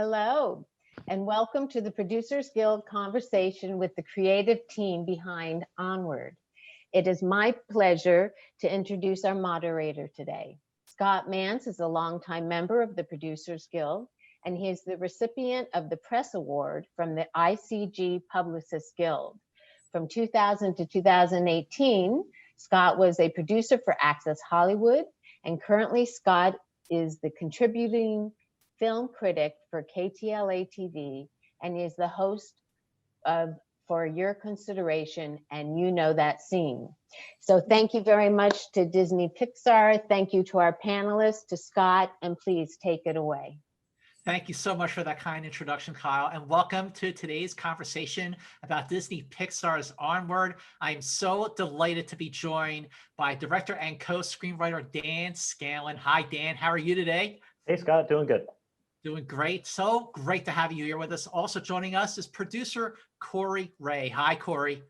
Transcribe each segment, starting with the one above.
Hello, and welcome to the Producers Guild conversation with the creative team behind Onward. It is my pleasure to introduce our moderator today. Scott Mantz is a longtime member of the Producers Guild, and he is the recipient of the Press Award from the ICG Publicists Guild. From 2000 to 2018, Scott was a producer for Access Hollywood, and currently Scott is the contributing film critic for KTLA TV, and is the host of For Your Consideration and You Know That Scene. So thank you very much to Disney Pixar. Thank you to our panelists, to Scott, and please take it away. Thank you so much for that kind introduction, Kyle, and welcome to today's conversation about Disney Pixar's Onward. I am so delighted to be joined by director and co-screenwriter Dan Scanlon. Hi, Dan. How are you today? Hey, Scott. Doing good. Doing great. So great to have you here with us. Also joining us is producer Kori Rae. Hi, Kori.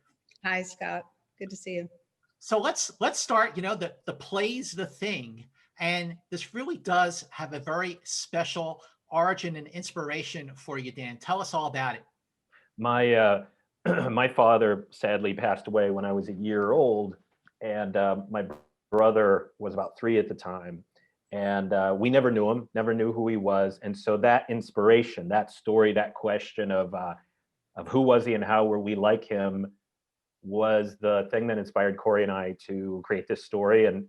Hi, Scott. Good to see you. So let's start. You know, the play's the thing, and this really does have a very special origin and inspiration for you, Dan. Tell us all about it. My my father sadly passed away when I was a year old, and my brother was about 3 at the time. And we never knew him, never knew who he was. And so that inspiration, that story, that question of who was he and how were we like him was the thing that inspired Kori and I to create this story and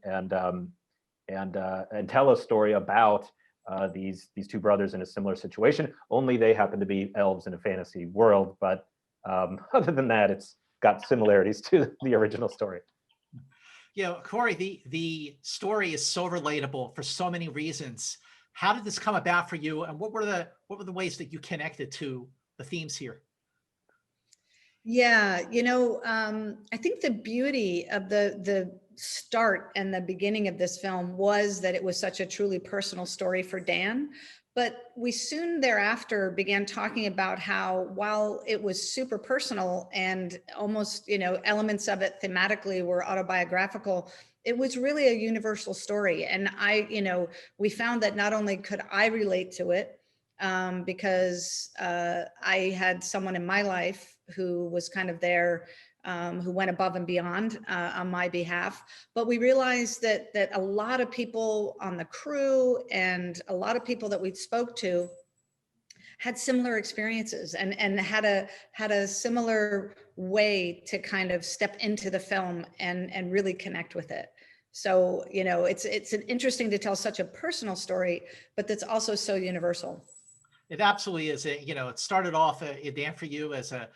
tell a story about these two brothers in a similar situation. Only they happen to be elves in a fantasy world. But other than that, it's got similarities to the original story. You know, Kori, the story is so relatable for so many reasons. How did this come about for you, and what were the ways that you connected to the themes here? Yeah, I think the beauty of the start and the beginning of this film was that it was such a truly personal story for Dan. But we soon thereafter began talking about how, while it was super personal and almost, elements of it thematically were autobiographical, it was really a universal story. And we found that not only could I relate to it, because I had someone in my life who was kind of there, who went above and beyond on my behalf. But we realized that a lot of people on the crew and a lot of people that we spoke to had similar experiences and had a similar way to kind of step into the film and really connect with it. So, it's interesting to tell such a personal story, but that's also so universal. It absolutely is. It started off, Dan, for you as a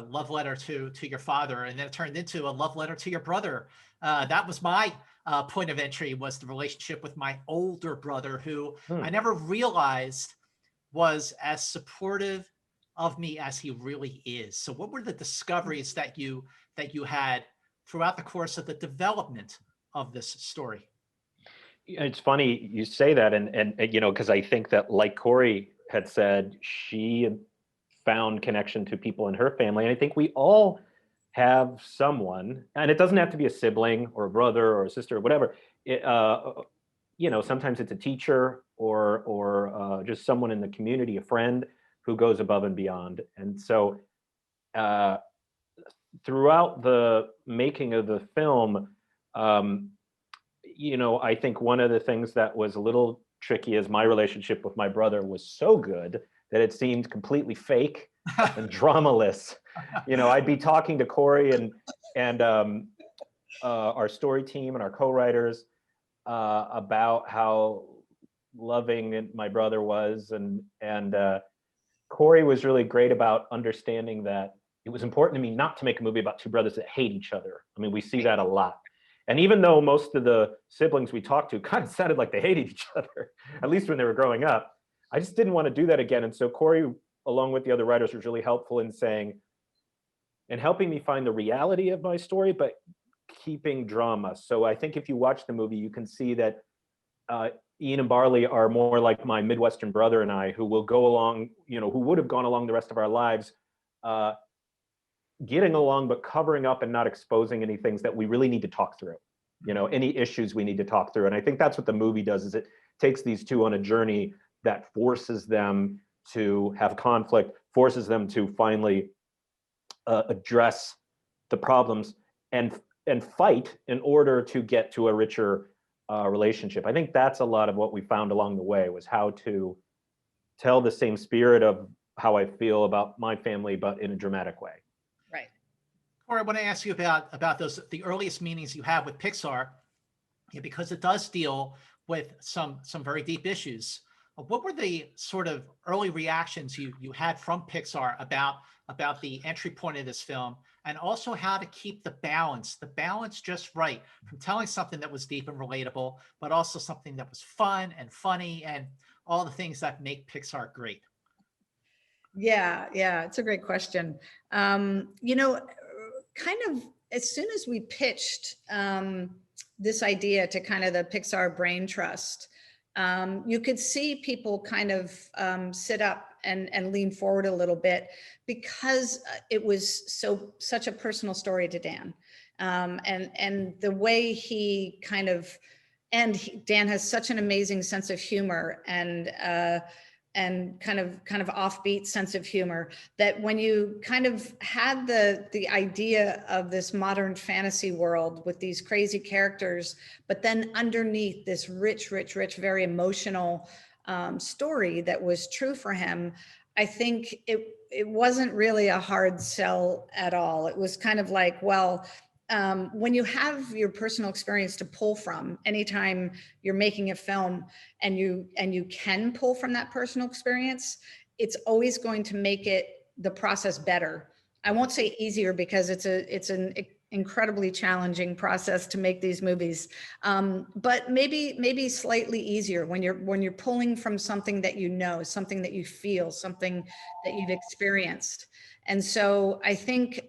love letter to your father, and then it turned into a love letter to your brother. That was my point of entry, was the relationship with my older brother, who I never realized was as supportive of me as he really is. So what were the discoveries that you had throughout the course of the development of this story? It's funny you say that, and because I think that, like Kori had said, she found connection to people in her family. And I think we all have someone, and it doesn't have to be a sibling or a brother or a sister or whatever. Sometimes it's a teacher or just someone in the community, a friend who goes above and beyond. And so throughout the making of the film, I think one of the things that was a little tricky is my relationship with my brother was so good that it seemed completely fake and dramaless. I'd be talking to Kori and our story team and our co-writers about how loving my brother was, and Kori was really great about understanding that it was important to me not to make a movie about two brothers that hate each other. I mean, we see that a lot. And even though most of the siblings we talked to kind of sounded like they hated each other, at least when they were growing up, I just didn't want to do that again. And so Kori, along with the other writers, was really helpful in helping me find the reality of my story, but keeping drama. So I think if you watch the movie, you can see that Ian and Barley are more like my Midwestern brother and I, who will go along, who would have gone along the rest of our lives, getting along, but covering up and not exposing any things that we really need to talk through, any issues we need to talk through. And I think that's what the movie does, is it takes these two on a journey that forces them to have conflict, forces them to finally address the problems and fight in order to get to a richer relationship. I think that's a lot of what we found along the way, was how to tell the same spirit of how I feel about my family, but in a dramatic way. Right. Or I want to ask you about the earliest meetings you had with Pixar, because it does deal with some very deep issues. What were the sort of early reactions you had from Pixar about the entry point of this film, and also how to keep the balance just right, from telling something that was deep and relatable, but also something that was fun and funny and all the things that make Pixar great? Yeah, it's a great question. You know, kind of as soon as we pitched this idea to kind of the Pixar Brain Trust, you could see people kind of sit up and lean forward a little bit, because it was such a personal story to Dan, and the way he kind of, Dan has such an amazing sense of humor, and kind of offbeat sense of humor, that when you kind of had the idea of this modern fantasy world with these crazy characters, but then underneath this rich, very emotional story that was true for him, I think it wasn't really a hard sell at all. It was kind of like, well, when you have your personal experience to pull from anytime you're making a film, and you can pull from that personal experience, it's always going to make the process better. I won't say easier, because it's an incredibly challenging process to make these movies, but maybe slightly easier when you're pulling from something that you know, something that you feel, something that you've experienced. And so I think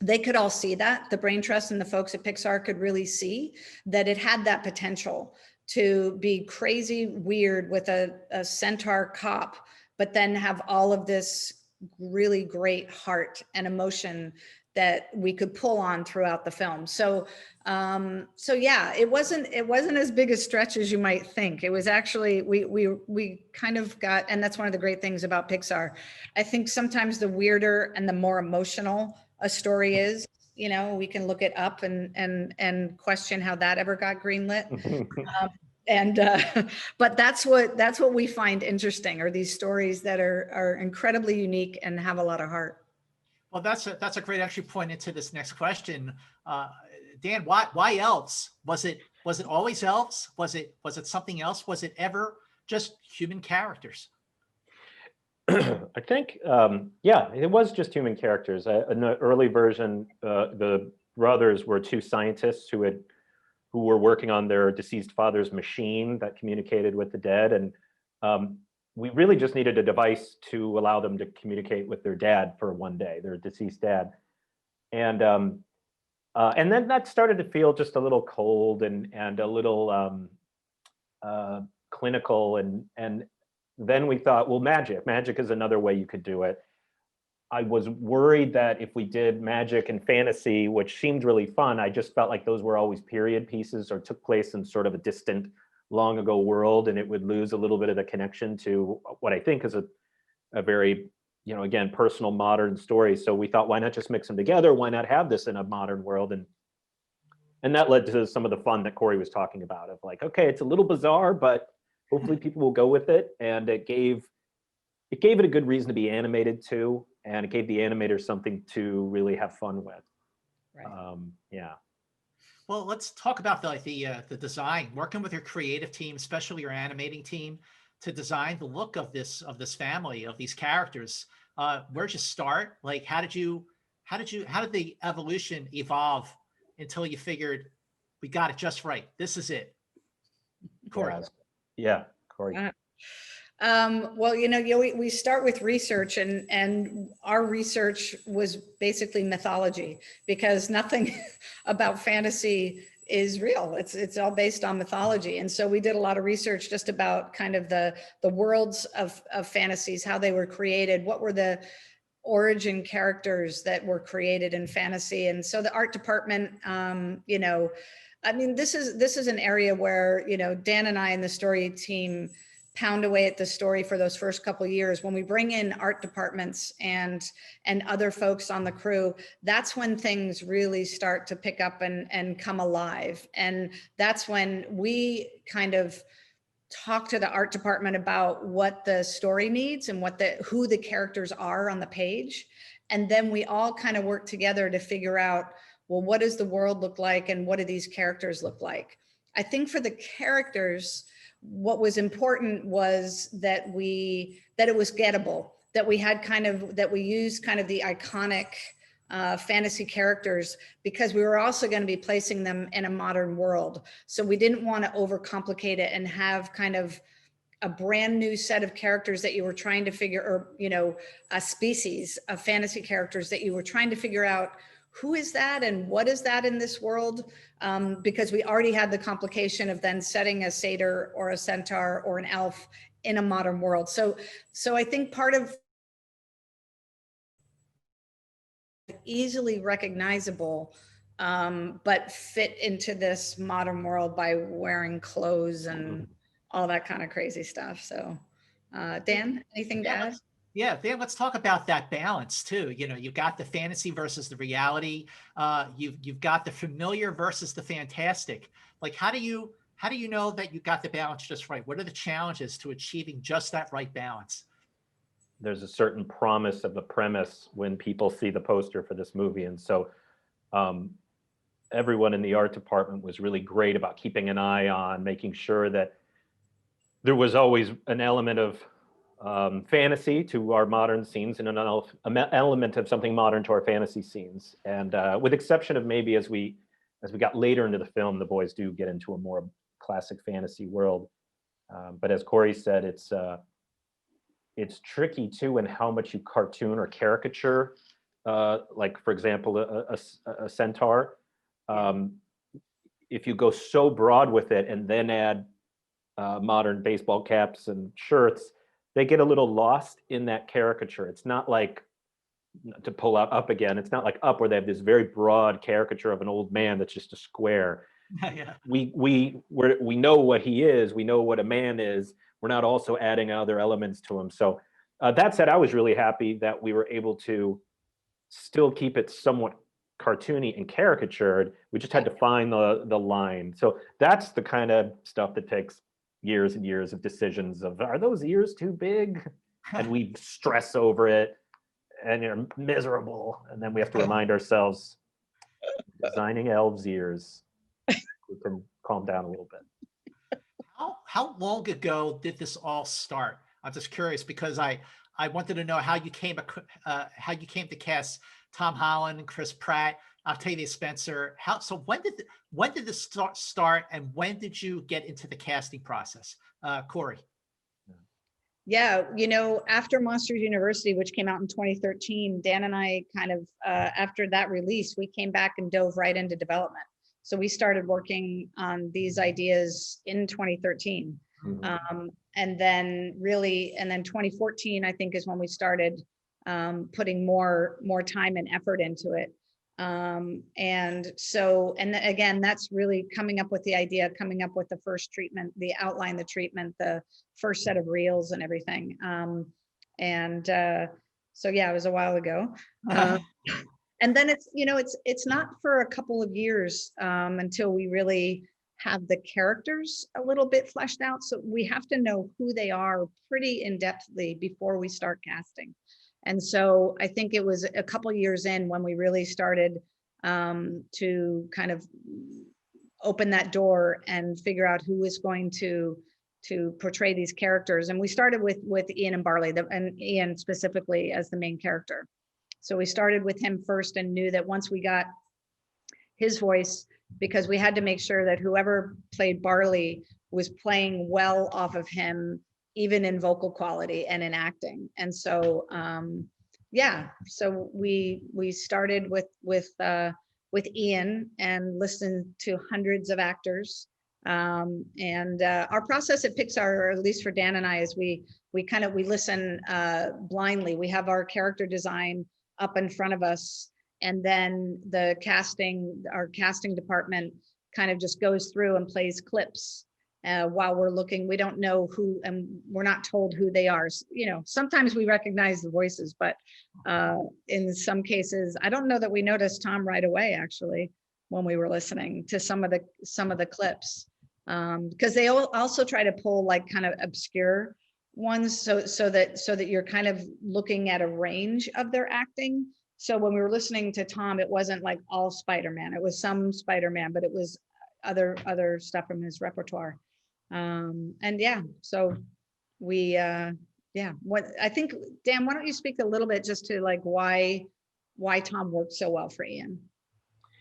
they could all see that. The Brain Trust and the folks at Pixar could really see that it had that potential to be crazy weird with a centaur cop, but then have all of this really great heart and emotion that we could pull on throughout the film. So yeah, it wasn't as big a stretch as you might think. It was actually, we kind of got, and that's one of the great things about Pixar. I think sometimes the weirder and the more emotional a story is, you know, we can look it up and question how that ever got greenlit. But that's what we find interesting, are these stories that are incredibly unique and have a lot of heart. Well, that's a great entry point into this next question. Dan, why elves? Was it always elves? Was it something else? Was it ever just human characters? I think, yeah, it was just human characters. In the early version, the brothers were two scientists who were working on their deceased father's machine that communicated with the dead, and we really just needed a device to allow them to communicate with their dad for one day, their deceased dad, and then that started to feel just a little cold and a little clinical, and then we thought, well, magic is another way you could do it. I was worried that if we did magic and fantasy, which seemed really fun, I just felt like those were always period pieces or took place in sort of a distant, long ago world, and it would lose a little bit of the connection to what I think is a very, you know, again, personal modern story. So we thought, why not just mix them together? Why not have this in a modern world? And that led to some of the fun that Kori was talking about, of like, okay, it's a little bizarre, but hopefully people will go with it. And it gave it a good reason to be animated too, and it gave the animators something to really have fun with. Right. Yeah. Well, let's talk about the design, working with your creative team, especially your animating team, to design the look of this family, of these characters. Where'd you start? Like, how did the evolution evolve until you figured we got it just right? This is it. Kori. Yeah, Kori. Well, you know, we start with research, and our research was basically mythology, because nothing about fantasy is real. It's all based on mythology. And so we did a lot of research just about kind of the worlds of fantasies, how they were created, what were the origin characters that were created in fantasy. And so the art department, you know, I mean, this is an area where, you know, Dan and I and the story team pound away at the story for those first couple of years. When we bring in art departments and other folks on the crew, that's when things really start to pick up and come alive. And that's when we kind of talk to the art department about what the story needs and who the characters are on the page. And then we all kind of work together to figure out, well, what does the world look like and what do these characters look like? I think for the characters, what was important was that it was gettable, that we used kind of the iconic fantasy characters, because we were also going to be placing them in a modern world. So we didn't want to overcomplicate it and have kind of a brand new set of characters that you were trying to figure, or, a species of fantasy characters that you were trying to figure out who is that and what is that in this world? Because we already had the complication of then setting a satyr or a centaur or an elf in a modern world. So I think part of easily recognizable, but fit into this modern world by wearing clothes and all that kind of crazy stuff. So Dan, anything to add? Yeah, Dan, let's talk about that balance too. You've got the fantasy versus the reality. You've got the familiar versus the fantastic. Like, how do you know that you got the balance just right? What are the challenges to achieving just that right balance? There's a certain promise of the premise when people see the poster for this movie. And so everyone in the art department was really great about keeping an eye on making sure that there was always an element of fantasy to our modern scenes and an element of something modern to our fantasy scenes. And with exception of maybe as we got later into the film, the boys do get into a more classic fantasy world. But as Kori said, it's tricky too in how much you cartoon or caricature, like for example, a centaur. If you go so broad with it and then add modern baseball caps and shirts, they get a little lost in that caricature. It's not like, to pull up again, it's not like Up where they have this very broad caricature of an old man that's just a square. Yeah. We know what he is, we know what a man is. We're not also adding other elements to him. So that said, I was really happy that we were able to still keep it somewhat cartoony and caricatured. We just had to find the line. So that's the kind of stuff that takes years and years of decisions of, are those ears too big? And we stress over it and you're miserable. And then we have to remind ourselves, designing elves' ears, we can calm down a little bit. How long ago did this all start? I'm just curious because I wanted to know how you came to cast Tom Holland and Chris Pratt, Octavia Spencer. When did this start, and when did you get into the casting process, Kori? Yeah, after Monsters University, which came out in 2013, Dan and I kind of, after that release, we came back and dove right into development. So we started working on these ideas in 2013. Mm-hmm. And then 2014, I think, is when we started putting more time and effort into it. And again, that's really coming up with the idea, coming up with the first treatment, the outline, the treatment, the first set of reels and everything. So yeah, it was a while ago. And then it's not for a couple of years until we really have the characters a little bit fleshed out. So we have to know who they are pretty in-depthly before we start casting. And so I think it was a couple of years in when we really started to kind of open that door and figure out who is going to portray these characters. And we started with Ian and Barley, and Ian specifically as the main character. So we started with him first and knew that once we got his voice, because we had to make sure that whoever played Barley was playing well off of him, even in vocal quality and in acting. And so, so we started with Ian and listened to hundreds of actors. Our process at Pixar, or at least for Dan and I, is we listen blindly. We have our character design up in front of us, and then our casting department kind of just goes through and plays clips while we're looking. We don't know who, and we're not told who they are. You know, sometimes we recognize the voices, but in some cases, I don't know that we noticed Tom right away, actually, when we were listening to some of the clips, because they also try to pull like kind of obscure ones, so that you're kind of looking at a range of their acting. So when we were listening to Tom, it wasn't like all Spider-Man. It was some Spider-Man, but it was other stuff from his repertoire. And yeah, so we what I think, Dan, why don't you speak a little bit just to like why Tom worked so well for Ian?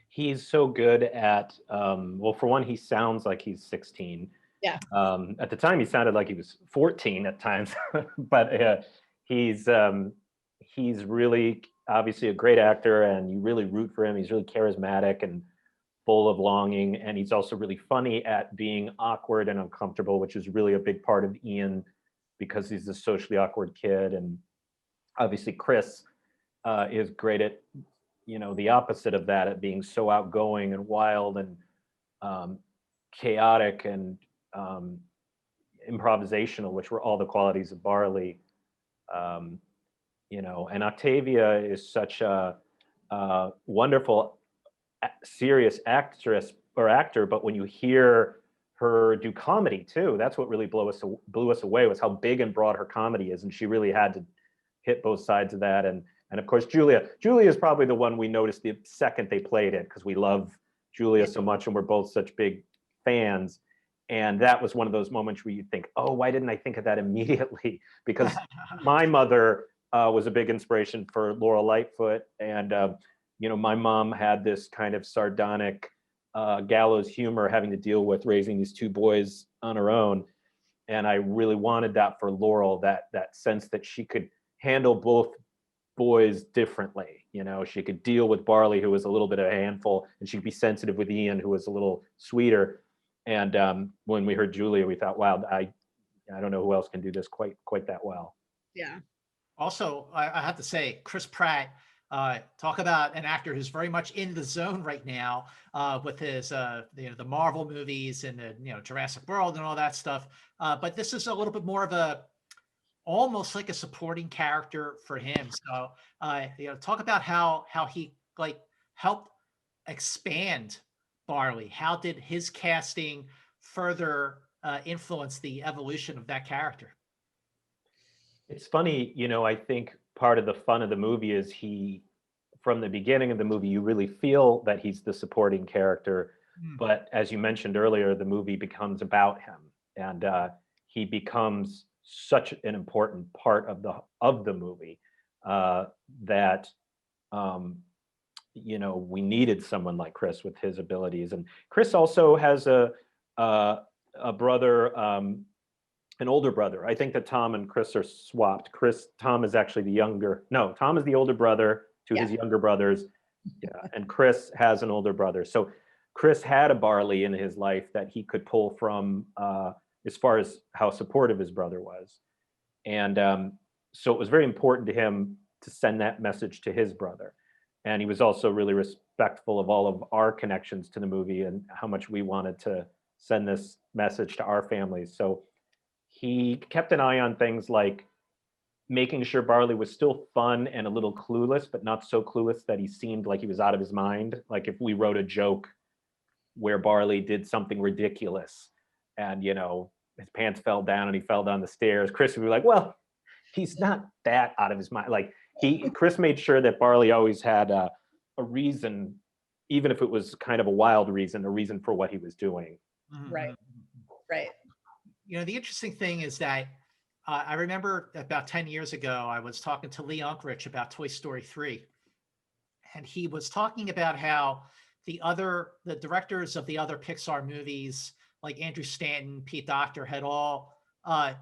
He's so good at, well, for one, he sounds like he's 16. Yeah. At the time, he sounded like he was 14 at times, but he's really obviously a great actor, and you really root for him. He's really charismatic and full of longing, and he's also really funny at being awkward and uncomfortable, which is really a big part of Ian because he's a socially awkward kid. And obviously Chris is great at, you know, the opposite of that, at being so outgoing and wild and chaotic and improvisational, which were all the qualities of Barley. You know, and Octavia is such a wonderful, serious actress or actor, but when you hear her do comedy too, that's what really blew us away, was how big and broad her comedy is, and she really had to hit both sides of that. And of course Julia is probably the one we noticed the second they played it, because we love Julia so much and we're both such big fans. And that was one of those moments where you think, oh, why didn't I think of that immediately? Because my mother was a big inspiration for Laurel Lightfoot, and you know, my mom had this kind of sardonic gallows humor, having to deal with raising these two boys on her own. And I really wanted that for Laurel, that sense that she could handle both boys differently. You know, she could deal with Barley, who was a little bit of a handful, and she could be sensitive with Ian, who was a little sweeter. And when we heard Julia, we thought, wow, I don't know who else can do this quite that well. Yeah. Also, I have to say, Chris Pratt, talk about an actor who's very much in the zone right now with his, you know, the Marvel movies and the, you know, Jurassic World and all that stuff. But this is a little bit more of almost like a supporting character for him. So, you know, talk about how he like helped expand Barley. How did his casting further influence the evolution of that character? It's funny, you know, I think part of the fun of the movie is from the beginning of the movie, you really feel that he's the supporting character. But as you mentioned earlier, the movie becomes about him, and he becomes such an important part of the movie that you know, we needed someone like Chris with his abilities. And Chris also has a brother, an older brother. I think that Tom and Chris are swapped. Tom is actually Tom is the older brother to his younger brothers. Yeah, and Chris has an older brother. So Chris had a Barley in his life that he could pull from as far as how supportive his brother was. And so it was very important to him to send that message to his brother. And he was also really respectful of all of our connections to the movie and how much we wanted to send this message to our families. So he kept an eye on things like making sure Barley was still fun and a little clueless, but not so clueless that he seemed like he was out of his mind. Like if we wrote a joke where Barley did something ridiculous and, you know, his pants fell down and he fell down the stairs, Chris would be like, well, he's not that out of his mind. Like Chris made sure that Barley always had a reason, even if it was kind of a wild reason, a reason for what he was doing. Right. Right. You know, the interesting thing is that I remember about 10 years ago, I was talking to Lee Unkrich about Toy Story 3. And he was talking about how the directors of the other Pixar movies, like Andrew Stanton, Pete Docter, had all,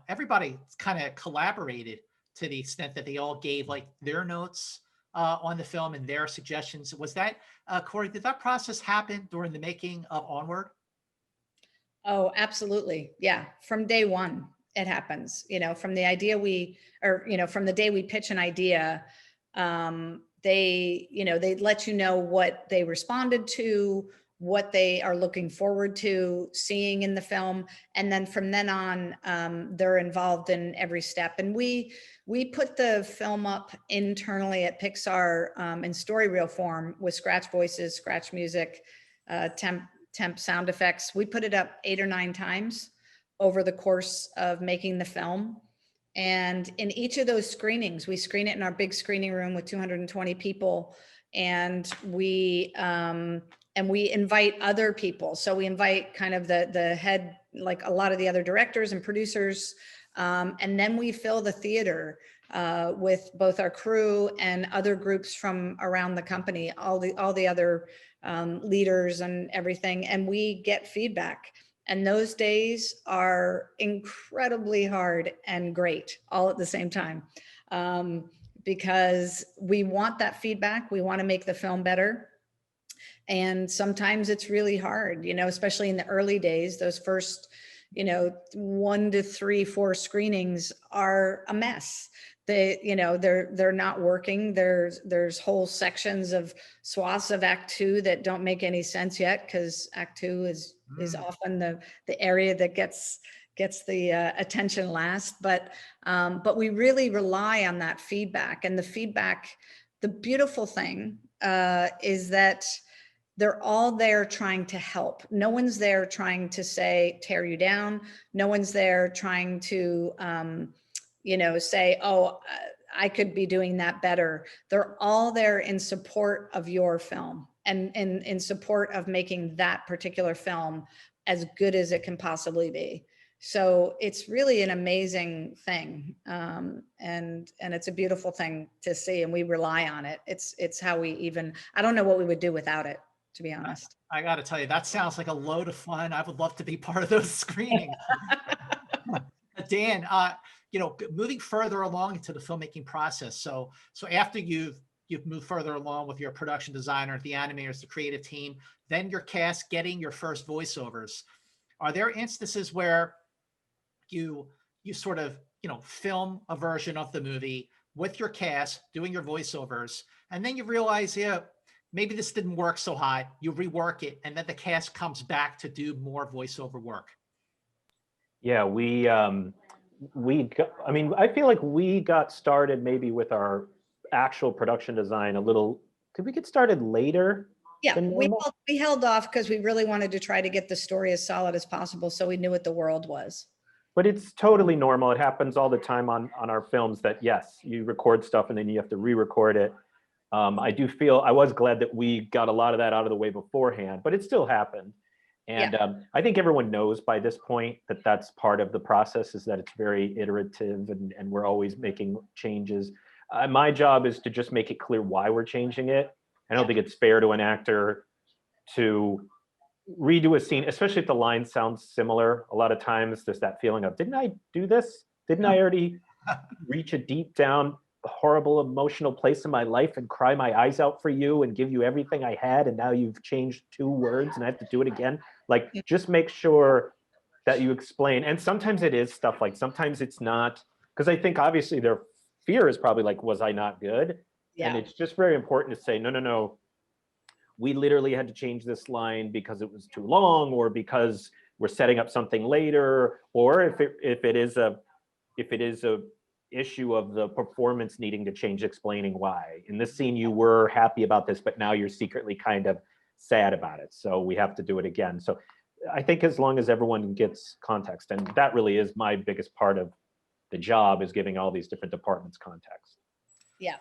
everybody kind of collaborated to the extent that they all gave like their notes on the film and their suggestions. Was that, Kori, did that process happen during the making of Onward? Oh, absolutely. Yeah. From day one, it happens, you know, from the idea from the day we pitch an idea, they let you know what they responded to, what they are looking forward to seeing in the film. And then from then on, they're involved in every step. And we put the film up internally at Pixar in story reel form with scratch voices, scratch music, temp sound effects. We put it up 8 or 9 times over the course of making the film. And in each of those screenings, we screen it in our big screening room with 220 people. And we invite other people. So we invite kind of the head, like a lot of the other directors and producers. And then we fill the theater with both our crew and other groups from around the company, all the other leaders and everything. And we get feedback. And those days are incredibly hard and great all at the same time, because we want that feedback. We want to make the film better. And sometimes it's really hard, especially in the early days. Those first, 1 to 3, 4 screenings are a mess. They're not working. There's whole sections of swaths of Act 2 that don't make any sense yet, because Act 2 is often the area that gets the attention last. But we really rely on that feedback. And the beautiful thing is that they're all there trying to help. No one's there trying to tear you down. No one's there trying to, say, oh, I could be doing that better. They're all there in support of your film and in support of making that particular film as good as it can possibly be. So it's really an amazing thing. And it's a beautiful thing to see, and we rely on it. It's how I don't know what we would do without it, to be honest. I got to tell you, that sounds like a load of fun. I would love to be part of those screenings. Dan, moving further along into the filmmaking process. So after you've moved further along with your production designer, the animators, the creative team, then your cast getting your first voiceovers. Are there instances where you sort of, film a version of the movie with your cast doing your voiceovers, and then you realize, maybe this didn't work so hot, you rework it, and then the cast comes back to do more voiceover work? Yeah, I feel like we got started maybe with our actual production design did we get started later? Yeah, we held off because we really wanted to try to get the story as solid as possible, so we knew what the world was. But it's totally normal. It happens all the time on our films that, yes, you record stuff and then you have to re-record it. I was glad that we got a lot of that out of the way beforehand, but it still happened. And I think everyone knows by this point that that's part of the process, is that it's very iterative and we're always making changes. My job is to just make it clear why we're changing it. I don't think it's fair to an actor to redo a scene, especially if the line sounds similar. A lot of times there's that feeling of, didn't I do this? Didn't I already reach a deep down, horrible emotional place in my life and cry my eyes out for you and give you everything I had, and now you've changed 2 words and I have to do it again? Like, just make sure that you explain. And sometimes it is stuff like, sometimes it's not, because I think obviously their fear is probably like, was I not good? Yeah. And it's just very important to say, no, we literally had to change this line because it was too long, or because we're setting up something later, or if it is a issue of the performance needing to change, explaining why. In this scene, you were happy about this, but now you're secretly kind of sad about it. So we have to do it again. So I think as long as everyone gets context, and that really is my biggest part of the job, is giving all these different departments context. Yeah.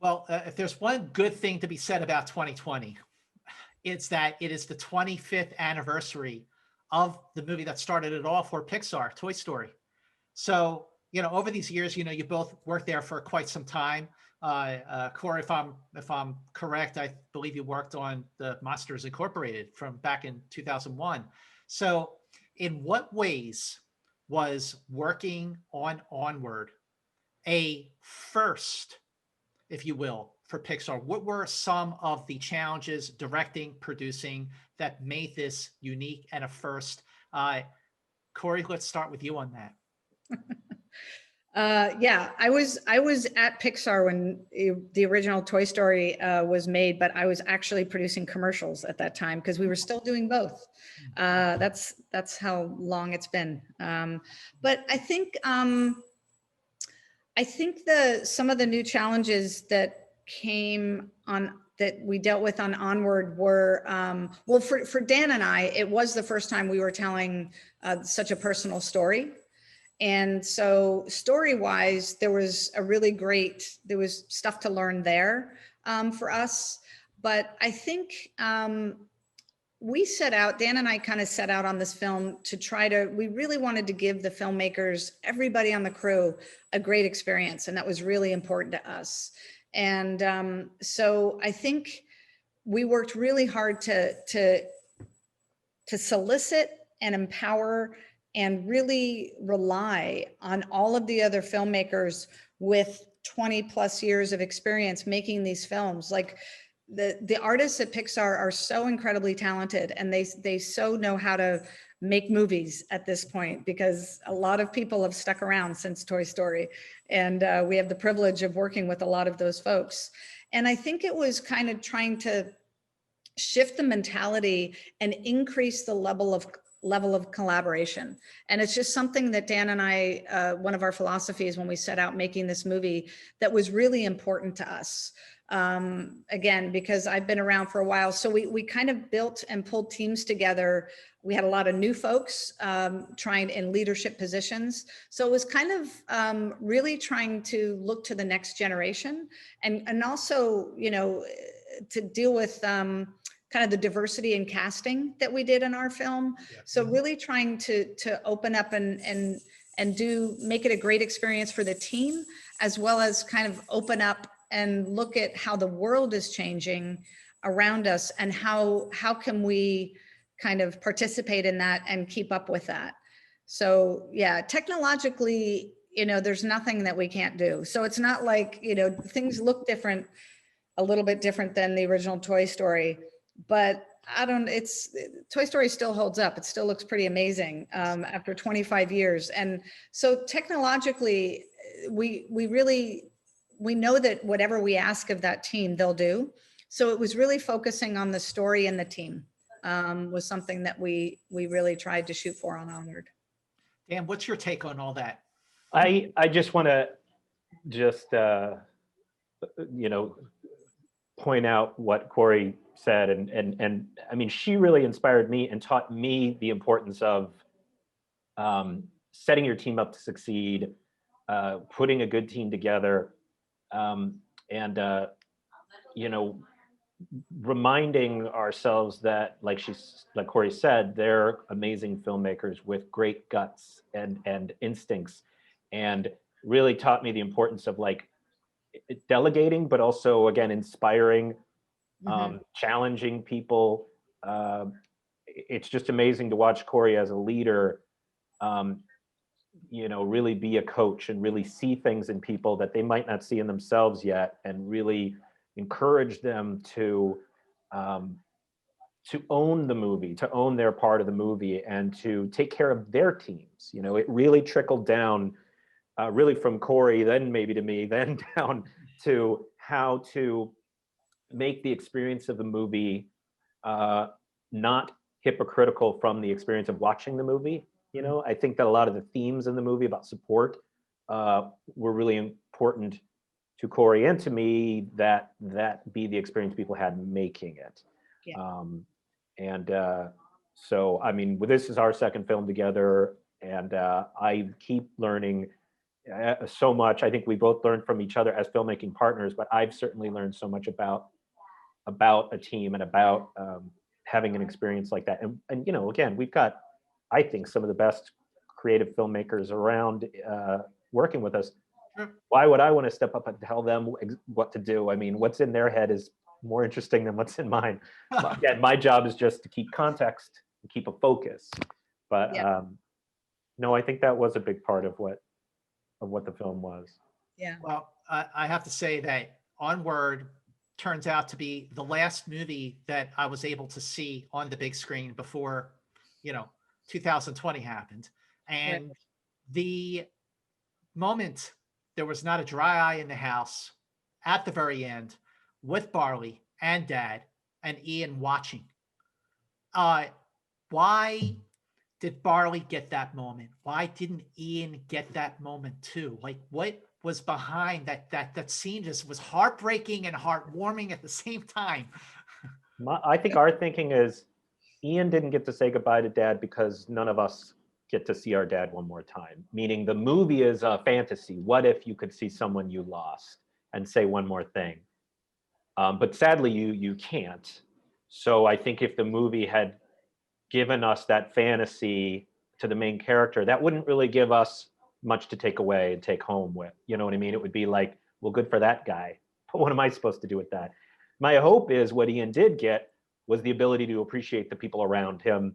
Well, if there's one good thing to be said about 2020, it's that it is the 25th anniversary of the movie that started it all for Pixar, Toy Story. So, over these years, you both worked there for quite some time. Kori, if I'm correct, I believe you worked on the Monsters Incorporated from back in 2001. So in what ways was working on Onward a first, if you will, for Pixar? What were some of the challenges directing, producing, that made this unique and a first? Kori, let's start with you on that. Yeah, I was at Pixar when the original Toy Story was made, but I was actually producing commercials at that time because we were still doing both. That's how long it's been. But I think some of the new challenges that came on that we dealt with on Onward were, well, for Dan and I, it was the first time we were telling such a personal story. And so story-wise, there was stuff to learn there for us. But I think Dan and I kind of set out on this film to we really wanted to give the filmmakers, everybody on the crew, a great experience. And that was really important to us. And so I think we worked really hard to solicit and empower and really rely on all of the other filmmakers with 20 plus years of experience making these films. Like the artists at Pixar are so incredibly talented, and they so know how to make movies at this point, because a lot of people have stuck around since Toy Story, and we have the privilege of working with a lot of those folks. And I think it was kind of trying to shift the mentality and increase the level of collaboration. And it's just something that Dan and I, one of our philosophies when we set out making this movie, that was really important to us. Again, because I've been around for a while. So we kind of built and pulled teams together. We had a lot of new folks trying in leadership positions. So it was kind of really trying to look to the next generation, and also, you know, to deal with kind of the diversity in casting that we did in our film. Yeah. So really trying to open up and make it a great experience for the team, as well as kind of open up and look at how the world is changing around us, and how can we kind of participate in that and keep up with that. So yeah, technologically, you know, there's nothing that we can't do. So it's not like, you know, things look different, a little bit different than the original Toy Story, but Toy Story still holds up. It still looks pretty amazing after 25 years. And so technologically, we know that whatever we ask of that team, they'll do. So it was really focusing on the story and the team was something that we really tried to shoot for on Onward. Dan, what's your take on all that? I just want to you know, point out what Kori said, and I mean, she really inspired me and taught me the importance of setting your team up to succeed, putting a good team together, and you know, reminding ourselves that, like Kori said, they're amazing filmmakers with great guts and instincts, and really taught me the importance of like delegating, but also again inspiring, challenging people. It's just amazing to watch Kori as a leader, you know, really be a coach and really see things in people that they might not see in themselves yet, and really encourage them to own the movie, to own their part of the movie, and to take care of their teams. You know, it really trickled down, really from Kori, then maybe to me, then down to how to make the experience of the movie not hypocritical from the experience of watching the movie. You know, I think that a lot of the themes in the movie about support were really important to Kori and to me, that be the experience people had making it. Yeah. So, I mean, this is our second film together, and I keep learning so much. I think we both learned from each other as filmmaking partners, but I've certainly learned so much about a team and about having an experience like that. And you know, again, we've got, I think, some of the best creative filmmakers around working with us. Sure. Why would I want to step up and tell them what to do? I mean, what's in their head is more interesting than what's in mine. Again, my job is just to keep context and keep a focus. But Yeah. no, I think that was a big part of what the film was. Yeah. Well, I have to say that Onward turns out to be the last movie that I was able to see on the big screen before, you know, 2020 happened. And the moment, there was not a dry eye in the house at the very end with Barley and Dad and Ian watching. Why did Barley get that moment? Why didn't Ian get that moment too? Like, what was behind that scene? Just was heartbreaking and heartwarming at the same time. I think our thinking is Ian didn't get to say goodbye to Dad because none of us get to see our dad one more time. Meaning the movie is a fantasy. What if you could see someone you lost and say one more thing? But sadly, you can't. So I think if the movie had given us that fantasy to the main character, that wouldn't really give us much to take away and take home with. You know what I mean? It would be like, well, good for that guy. But what am I supposed to do with that? My hope is what Ian did get was the ability to appreciate the people around him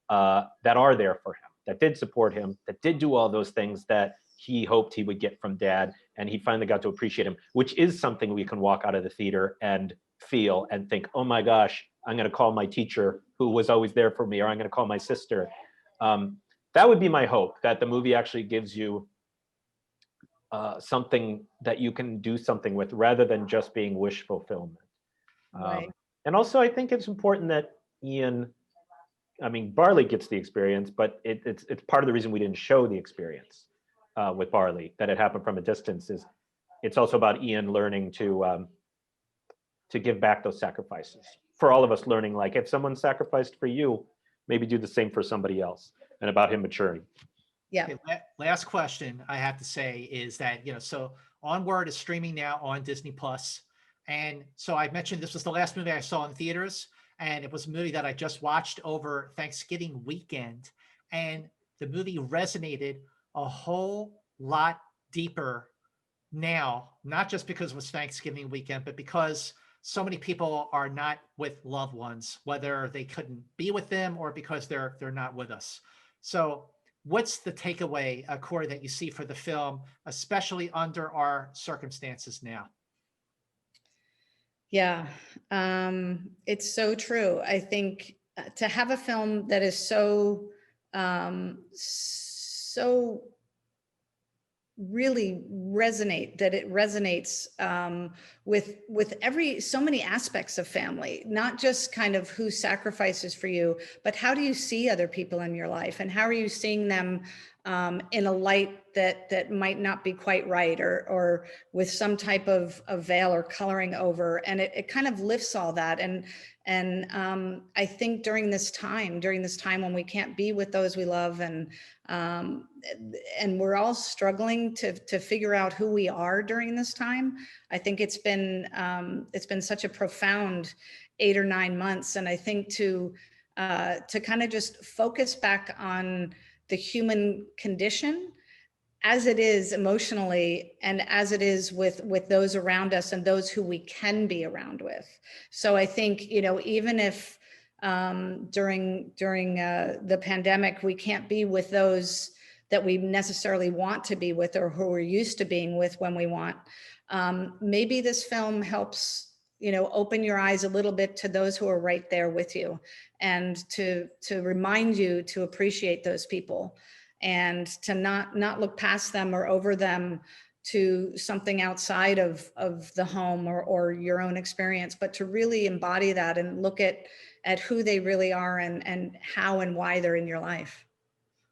that are there for him, that did support him, that did do all those things that he hoped he would get from Dad, and he finally got to appreciate him, which is something we can walk out of the theater and feel and think, oh my gosh, I'm going to call my teacher who was always there for me, or I'm going to call my sister. That would be my hope, that the movie actually gives you something that you can do something with rather than just being wish fulfillment. Right. And also, I think it's important that Ian, I mean, Barley gets the experience, but it's part of the reason we didn't show the experience with Barley, that it happened from a distance, is it's also about Ian learning to give back those sacrifices. For all of us learning, like, if someone sacrificed for you, maybe do the same for somebody else, and about him maturing. Yeah. Okay, last question I have to say is that, so Onward is streaming now on Disney Plus. And so I mentioned this was the last movie I saw in theaters, and it was a movie that I just watched over Thanksgiving weekend. And the movie resonated a whole lot deeper now, not just because it was Thanksgiving weekend, but because so many people are not with loved ones, whether they couldn't be with them or because they're not with us. So what's the takeaway, Kori, that you see for the film, especially under our circumstances now? Yeah, it's so true. I think to have a film that is so really resonates with so many aspects of family, not just kind of who sacrifices for you, but how do you see other people in your life, and how are you seeing them in a light that might not be quite right, or with some type of veil or coloring over, and it kind of lifts all that. And I think during this time when we can't be with those we love, and we're all struggling to figure out who we are during this time, I think it's been such a profound 8 or 9 months. And I think to kind of just focus back on the human condition as it is emotionally, and as it is with those around us and those who we can be around with. So I think, even if during the pandemic we can't be with those that we necessarily want to be with, or who we're used to being with when we want, maybe this film helps open your eyes a little bit to those who are right there with you, and to remind you to appreciate those people, and to not look past them or over them to something outside of the home or your own experience, but to really embody that and look at who they really are, and how and why they're in your life.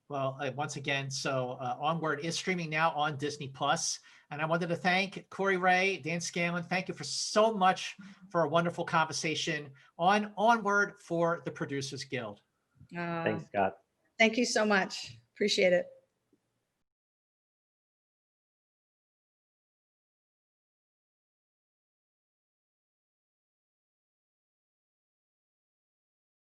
Well, once again, so Onward is streaming now on Disney Plus. And I wanted to thank Kori Rae, Dan Scanlon. Thank you for so much for a wonderful conversation on Onward for the Producers Guild. Thanks, Scott. Thank you so much. Appreciate it.